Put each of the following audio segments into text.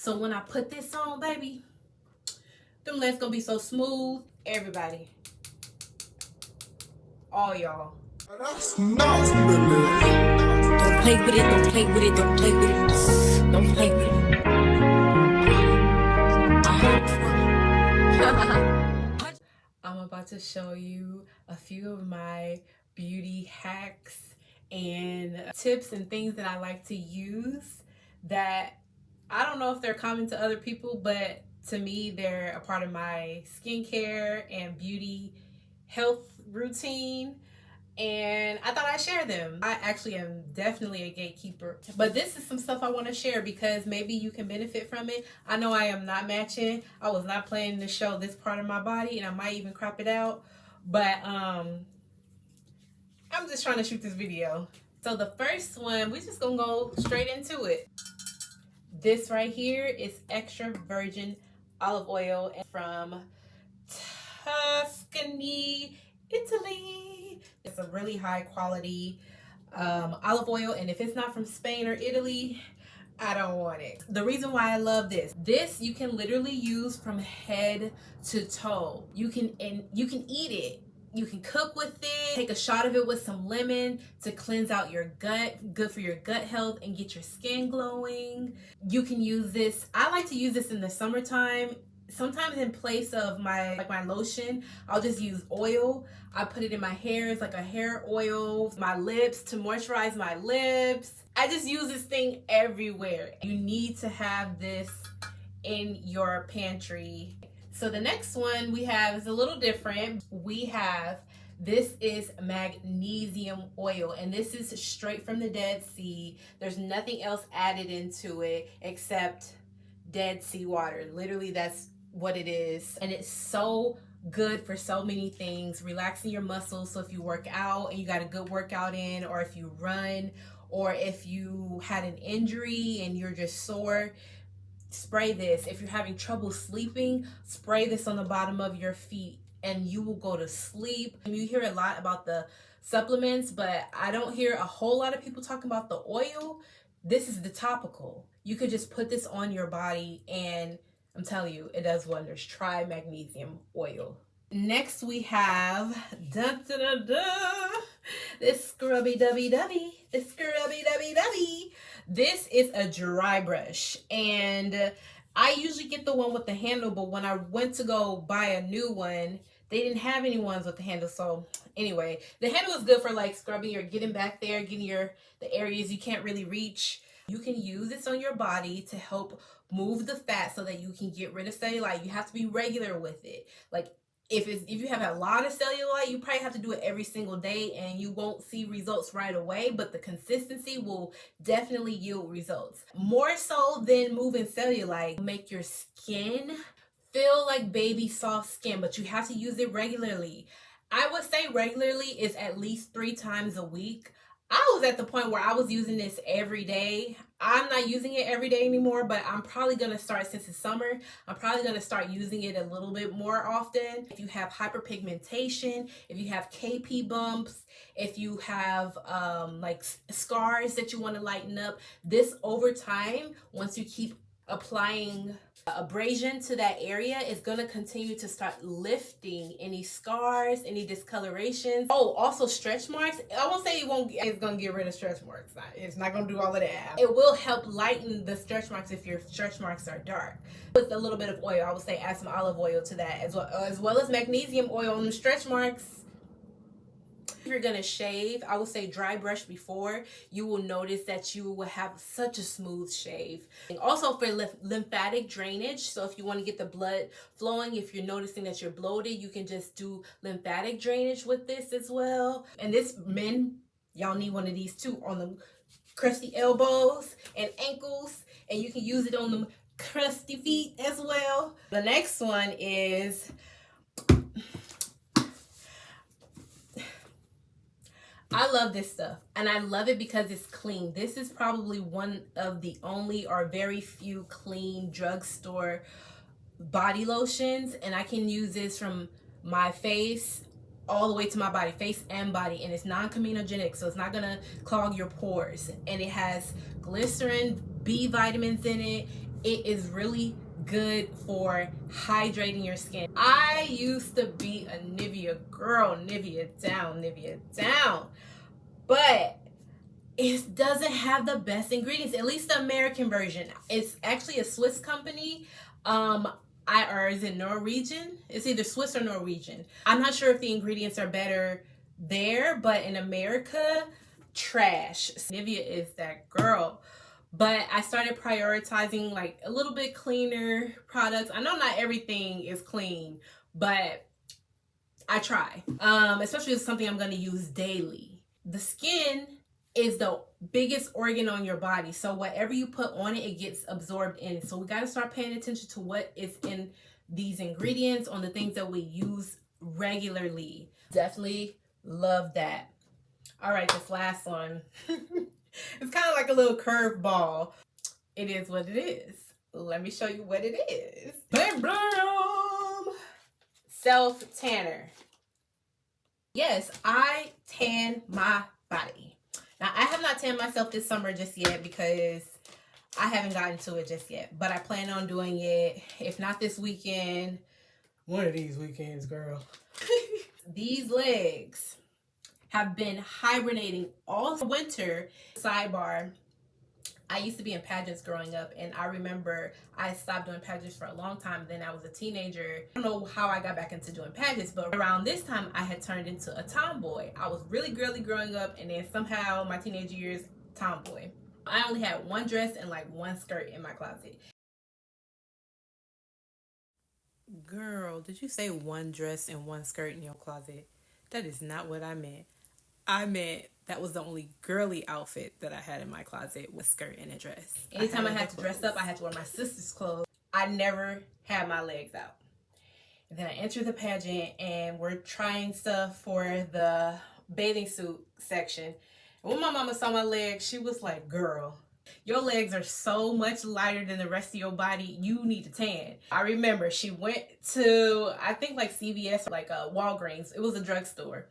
So when I put this on, baby, them legs gonna be so smooth. Everybody, all y'all. Don't play with it, don't play with it, don't play with it, don't play with it. I'm about to show you a few of my beauty hacks and tips and things that I like to use that I don't know if they're common to other people, but to me, they're a part of my skincare and beauty health routine. And I thought I'd share them. I actually am definitely a gatekeeper, but this is some stuff I want to share because maybe you can benefit from it. I know I am not matching. I was not planning to show this part of my body, and I might even crop it out, but I'm just trying to shoot this video. So the first one, we're just gonna go straight into it. This right here is extra virgin olive oil from Tuscany, Italy. It's a really high quality olive oil, and if it's not from Spain or Italy, I don't want it. The reason why I love this you can literally use from head to toe. You can eat it. You can cook with it, take a shot of it with some lemon to cleanse out your gut, good for your gut health and get your skin glowing. You can use this, I like to use this in the summertime. Sometimes in place of my lotion, I'll just use oil. I put it in my hair. It's like a hair oil. My lips, to moisturize my lips. I just use this thing everywhere. You need to have this in your pantry. So the next one we have is a little different. This is magnesium oil, and this is straight from the Dead Sea. There's nothing else added into it except Dead Sea water. Literally, that's what it is. And it's so good for so many things. Relaxing your muscles. So if you work out and you got a good workout in, or if you run, or if you had an injury and you're just sore, spray this. If you're having trouble sleeping, spray this on the bottom of your feet and you will go to sleep. And you hear a lot about the supplements, but I don't hear a whole lot of people talking about the oil. This is the topical. You could just put this on your body and I'm telling you, it does wonders. Try magnesium oil. Next we have this scrubby dubby dubby. This is a dry brush, and I usually get the one with the handle, but when I went to go buy a new one, they didn't have any ones with the handle. So anyway, the handle is good for like scrubbing or getting back there, getting the areas you can't really reach. You can use this on your body to help move the fat so that you can get rid of cellulite. You have to be regular with it. Like if you have a lot of cellulite, you probably have to do it every single day and you won't see results right away, but the consistency will definitely yield results. More so than moving cellulite, make your skin feel like baby soft skin, but you have to use it regularly. I would say regularly is at least 3 times a week. I was at the point where I was using this every day. I'm not using it every day anymore, but I'm probably going to start, since it's summer, I'm probably going to start using it a little bit more often. If you have hyperpigmentation, if you have KP bumps, if you have like scars that you want to lighten up, this over time, once you keep applying abrasion to that area, is going to continue to start lifting any scars, any discolorations. Oh, also stretch marks. I won't say it's going to get rid of stretch marks. It's not going to do all of that. It will help lighten the stretch marks if your stretch marks are dark. With a little bit of oil, I would say add some olive oil to that, as well as magnesium oil on the stretch marks. If you're gonna shave, I would say dry brush before. You will notice that you will have such a smooth shave. And also for lymphatic drainage, so if you want to get the blood flowing, if you're noticing that you're bloated, you can just do lymphatic drainage with this as well. And this, men, y'all need one of these too, on the crusty elbows and ankles, and you can use it on the crusty feet as well. The next one is, I love this stuff, and I love it because it's clean. This is probably one of the only or very few clean drugstore body lotions, and I can use this from my face all the way to my body, face and body, and it's non-comedogenic, so it's not gonna clog your pores, and it has glycerin, B vitamins in it, It is really good for hydrating your skin. I used to be a Nivea girl, Nivea down, but it doesn't have the best ingredients, at least the American version. It's actually a Swiss company. Or is it Norwegian? It's either Swiss or Norwegian. I'm not sure if the ingredients are better there, but in America, trash. Nivea is that girl. But I started prioritizing like a little bit cleaner products. I know not everything is clean, but I try. Especially if it's something I'm going to use daily. The skin is the biggest organ on your body, so whatever you put on it, it gets absorbed in. So we got to start paying attention to what is in these ingredients, on the things that we use regularly. Definitely love that. All right, this last one. It's kind of like a little curve ball. It is what it is. Let me show you what it is. Bam, bam. Self tanner. Yes, I tan my body. Now, I have not tanned myself this summer just yet because I haven't gotten to it just yet. But I plan on doing it, if not this weekend, one of these weekends, girl. These legs have been hibernating all winter. Sidebar, I used to be in pageants growing up, and I remember I stopped doing pageants for a long time. Then I was a teenager. I don't know how I got back into doing pageants, but around this time I had turned into a tomboy. I was really girly growing up, and then somehow my teenage years, tomboy. I only had one dress and like one skirt in my closet. Girl, did you say one dress and one skirt in your closet? That is not what I meant. I meant that was the only girly outfit that I had in my closet, was skirt and a dress. Anytime I had to dress up, I had to wear my sister's clothes. I never had my legs out. And then I entered the pageant, and we're trying stuff for the bathing suit section. And when my mama saw my legs, she was like, girl, your legs are so much lighter than the rest of your body. You need to tan. I remember she went to, I think like CVS, like Walgreens. It was a drugstore.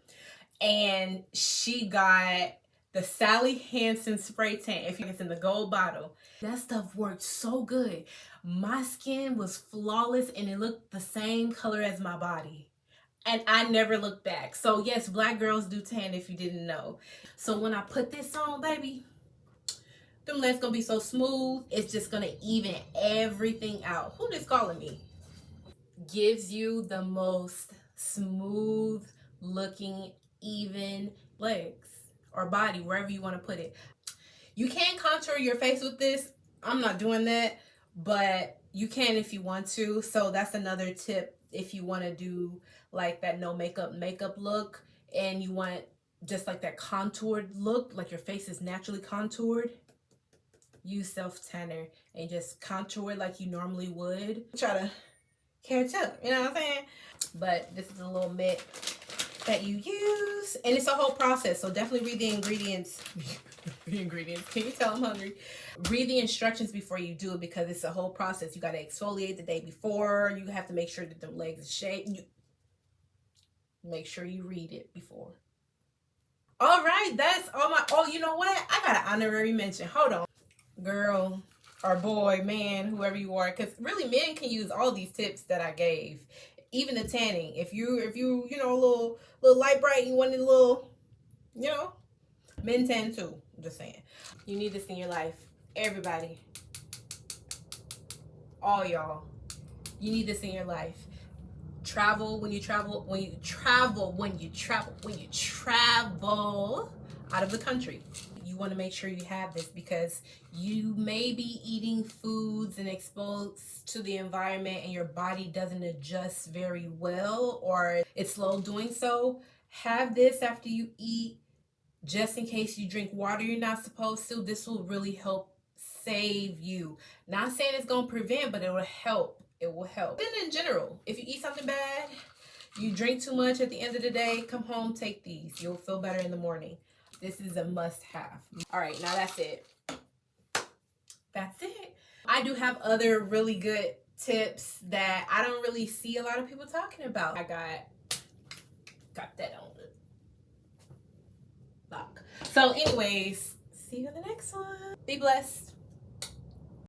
And she got the Sally Hansen spray tan. If it's in the gold bottle, that stuff worked so good. My skin was flawless, and it looked the same color as my body. And I never looked back. So yes, black girls do tan, if you didn't know. So when I put this on, baby, them legs gonna be so smooth. It's just gonna even everything out. Who is calling me? Gives you the most smooth looking, even legs or body, wherever you want to put it. You can contour your face with this. I'm not doing that, but you can if you want to. So that's another tip if you want to do like that no makeup look, and you want just like that contoured look, like your face is naturally contoured. Use self tanner and just contour it like you normally would. Try to catch up, you know what I'm saying? But this is a little mitt that you use, and it's a whole process, so definitely read the ingredients. Can you tell I'm hungry? Read the instructions before you do it, because it's a whole process. You got to exfoliate the day before. You have to make sure that the legs are shaved. Make sure you read it before. All right, that's all my, oh, you know what, I got an honorary mention. Hold on, girl or boy, man, whoever you are, because really men can use all these tips that I gave. Even the tanning. If you know, a little light bright, you want a little, you know, men tan too. I'm just saying. You need this in your life. Everybody. All y'all. You need this in your life. Travel when you travel out of the country. You want to make sure you have this, because you may be eating foods and exposed to the environment, and your body doesn't adjust very well, or it's slow doing so. Have this after you eat, just in case you drink water you're not supposed to. This will really help save you. Not saying it's going to prevent, but it will help. It will help. And in general, if you eat something bad, you drink too much at the end of the day, come home, take these. You'll feel better in the morning. This is a must-have. All right, now that's it. That's it. I do have other really good tips that I don't really see a lot of people talking about. I got that on the lock. So anyways, see you in the next one. Be blessed.